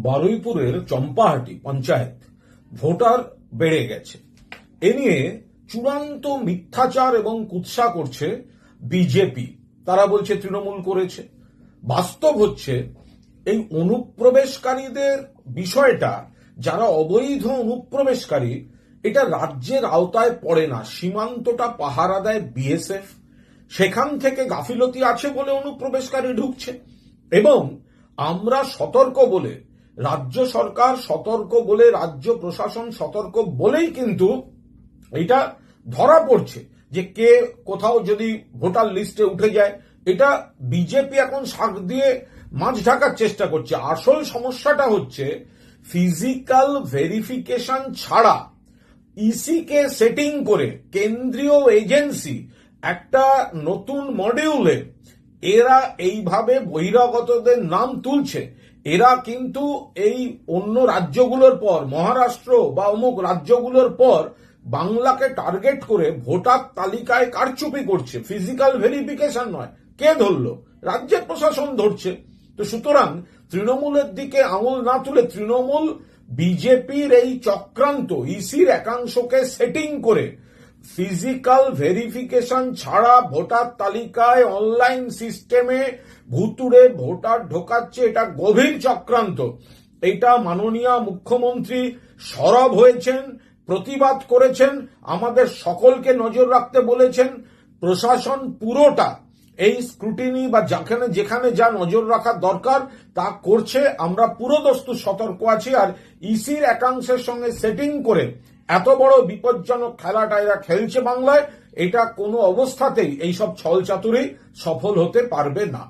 বারুইপুরের Champahati panchayat voter বেড়ে গেছে, এ নিয়ে চূড়ান্ত মিথ্যাচার এবং কুৎসা করছে বিজেপি। তারা বলছে তৃণমূল করেছে। বাস্তব হচ্ছে এই অনুপ্রবেশকারীদের বিষয়টা, যারা অবৈধ অনুপ্রবেশকারী, এটা রাজ্যের আওতায় পড়ে না। সীমান্তটা পাহারা দেয় বিএসএফ। সেখান থেকে গাফিলতি আছে বলে অনুপ্রবেশকারী ঢুকছে, এবং আমরা সতর্ক বলে, রাজ্য সরকার সতর্ক বলে, রাজ্য প্রশাসন সতর্ক বলেই কিন্তু এটা ধরা পড়ছে যে কে কোথাও যদি ভোটার লিস্টে উঠে যায়। এটা বিজেপি এখন শাক দিয়ে মাছ ঢাকার চেষ্টা করছে। আসল সমস্যাটা হচ্ছে ফিজিক্যাল ভেরিফিকেশন ছাড়া ইসি কে সেটিং করে কেন্দ্রীয় এজেন্সি একটা নতুন মডিউলে এরা এইভাবে বহিরাগতদের নাম তুলছে। এরা কিন্তু এই অন্য রাজ্যগুলোর পর, মহারাষ্ট্র বা অমুক রাজ্যগুলোর পর বাংলাকে টার্গেট করে ভোটার তালিকায় কারচুপি করছে। ফিজিক্যাল ভেরিফিকেশন নয়। কে ধরলো? রাজ্যের প্রশাসন ধরছে। তো সুতরাং তৃণমূলের দিকে আঙুল না তুলে তৃণমূল বিজেপির এই চক্রান্ত ইসির একাংশকে সেটিং করে ফিজিক্যাল ভেরিফিকেশন ছাড়া ভোটার তালিকায় অনলাইন সিস্টেমে ভুতুড়ে ভোটার ঢোকাচ্ছে। এটা গভীর চক্রান্ত। এটা মাননীয় মুখ্যমন্ত্রী সরব হয়েছেন, প্রতিবাদ করেছেন, আমাদের সকলকে নজর রাখতে বলেছেন। প্রশাসন পুরোটা এই স্ক্রুটিনি বা যেখানে যা নজর রাখার দরকার তা করছে। আমরা পুরোদস্তু সতর্ক আছি। আর ইসির একাংশের সঙ্গে সেটিং করে এত বড় বিপজ্জনক খেলাটা এরা খেলছে বাংলায়। এটা কোনো অবস্থাতেই এইসব ছলচাতুরি সফল হতে পারবে না।